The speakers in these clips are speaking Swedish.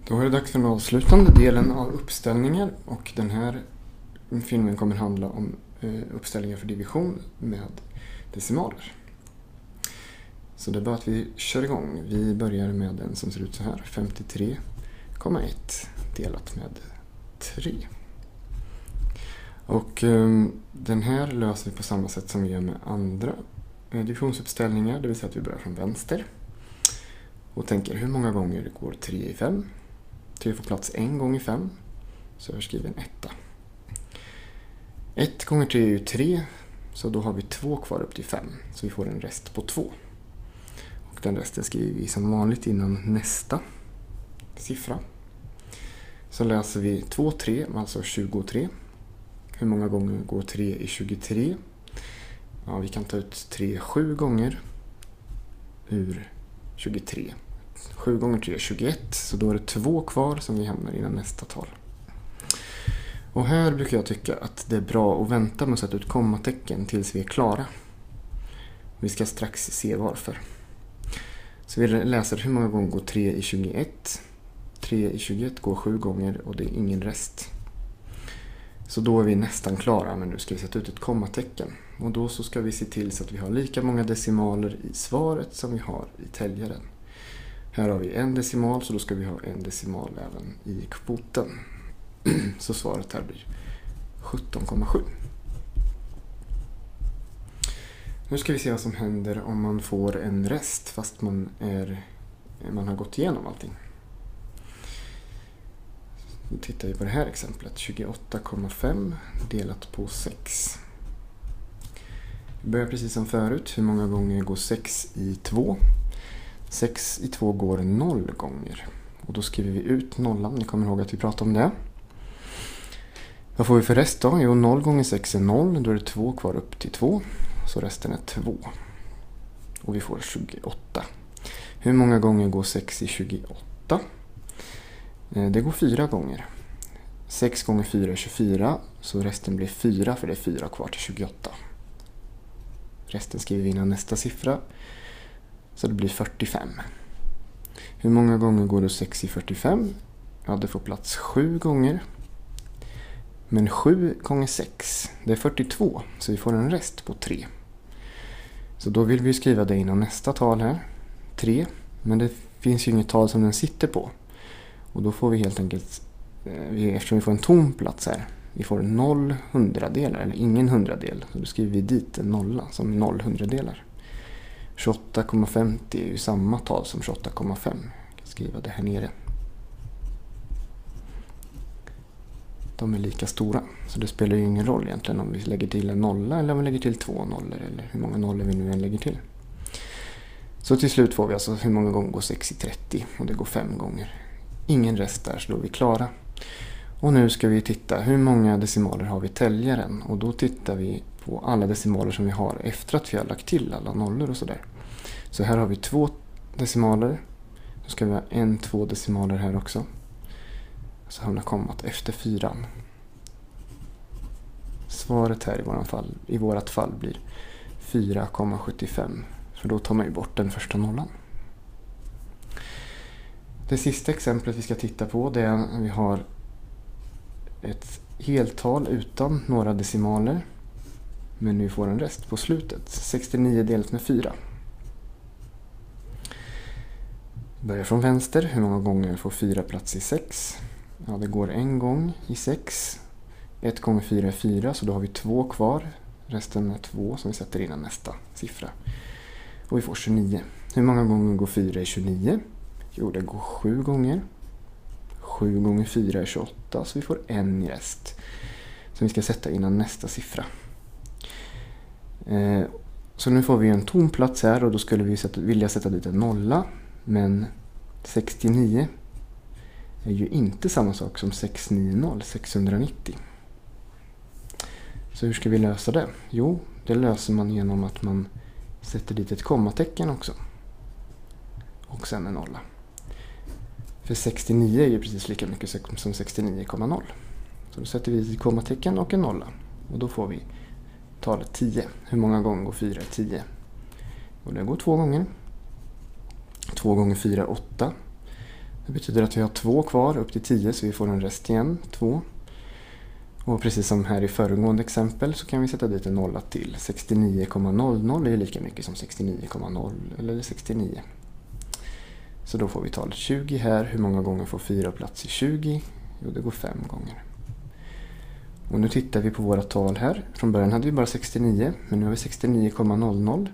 Då är det dags för den avslutande delen av uppställningar, och den här filmen kommer handla om uppställningar för division med decimaler. Så det är bara att vi kör igång. Vi börjar med den som ser ut så här: 53,1 delat med 3. Och den här löser vi på samma sätt som vi gör med andra divisionsuppställningar, det vill säga att vi börjar från vänster och tänker hur många gånger går 3 i 5. 3 får plats en gång i 5, så jag skriver en etta. 1 gånger 3 är ju 3, så då har vi 2 kvar upp till 5, så vi får en rest på 2. Och den resten skriver vi som vanligt innan nästa siffra. Så läser vi 2, 3, alltså 23. Hur många gånger går 3 i 23? Ja, vi kan ta ut 3 7 gånger ur 23. 7 gånger 3 är 21, så då är det 2 kvar som vi hamnar innan nästa tal. Och här brukar jag tycka att det är bra att vänta med att sätta ut kommatecken tills vi är klara. Vi ska strax se varför. Så vi läser hur många gånger går 3 i 21. 3 i 21 går 7 gånger och det är ingen rest. Så då är vi nästan klara, men nu ska vi sätta ut ett kommatecken. Och då så ska vi se till så att vi har lika många decimaler i svaret som vi har i täljaren. Här har vi en decimal, så då ska vi ha en decimal även i kvoten. Så svaret här blir 17,7. Nu ska vi se vad som händer om man får en rest fast man har gått igenom allting. Nu tittar vi på det här exemplet. 28,5 delat på 6. Vi börjar precis som förut. Hur många gånger går 6 i 2? 6 i 2 går 0 gånger. Och då skriver vi ut nollan. Ni kommer ihåg att vi pratade om det. Vad får vi för rest då? Jo, 0 gånger 6 är 0. Då är det 2 kvar upp till 2. Så resten är 2. Och vi får 28. Hur många gånger går 6 i 28? Det går 4 gånger. 6 gånger 4 är 24. Så resten blir 4, för det är 4 kvar till 28. Resten skriver vi innan nästa siffra. Så det blir 45. Hur många gånger går det 6 i 45? Ja, det får plats 7 gånger. Men 7 gånger 6, det är 42. Så vi får en rest på 3. Så då vill vi skriva det innan nästa tal här. 3. Men det finns ju inget tal som den sitter på. Och då får vi helt enkelt, eftersom vi får en tom plats här, vi får 0 hundradelar eller ingen hundradel. Så då skriver vi dit en nolla som 0 hundradelar. 28,50 är ju samma tal som 28,5. Jag kan skriva det här nere. De är lika stora, så det spelar ju ingen roll egentligen om vi lägger till en nolla eller om vi lägger till 2 nollor eller hur många nollor vi nu än lägger till. Så till slut får vi alltså hur många gånger går 6 i 30, och det går 5 gånger. Ingen rest där, så då är vi klara. Och nu ska vi titta hur många decimaler har vi i täljaren, och då tittar vi på alla decimaler som vi har efter att vi har lagt till alla nollor och sådär. Så här har vi 2 decimaler. Då ska vi ha 2 decimaler här också. Så hamnar kommat efter 4. Svaret här i vårat fall blir 4,75. För då tar man ju bort den första nollan. Det sista exemplet vi ska titta på, det är när vi har ett heltal utan några decimaler. Men vi får en rest på slutet. 69 delat med 4. Börjar från vänster. Hur många gånger får 4 plats i 6? Ja, det går en gång i 6. 1 gånger 4 är 4, så då har vi 2 kvar. Resten är 2 som vi sätter innan nästa siffra. Och vi får 29. Hur många gånger går 4 i 29? Jo, det går 7 gånger. 7 gånger 4 är 28, så vi får en i rest. Som vi ska sätta innan nästa siffra. Så nu får vi en tom plats här, och då skulle vi vilja sätta dit en nolla. Men 69 är ju inte samma sak som 690. Så hur ska vi lösa det? Jo, det löser man genom att man sätter dit ett kommatecken också. Och sen en nolla. För 69 är ju precis lika mycket som 69,0. Så då sätter vi ett kommatecken och en nolla. Och då får vi talet 10. Hur många gånger går 4 i 10? Och det går 2 gånger. 2 gånger 4 är 8. Det betyder att vi har 2 kvar upp till 10 så vi får en rest igen, 2. Och precis som här i föregående exempel så kan vi sätta dit en nolla till. 69,00 är lika mycket som 69,0 eller 69. Så då får vi talet 20 här. Hur många gånger får 4 plats i 20? Jo, det går 5 gånger. Och nu tittar vi på våra tal här. Från början hade vi bara 69, men nu har vi 69,00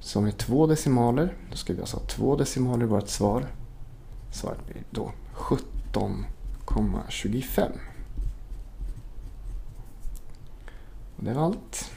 som är 2 decimaler. Då ska vi alltså ha 2 decimaler i vårt svar. Svaret blir då 17,25. Och det var allt.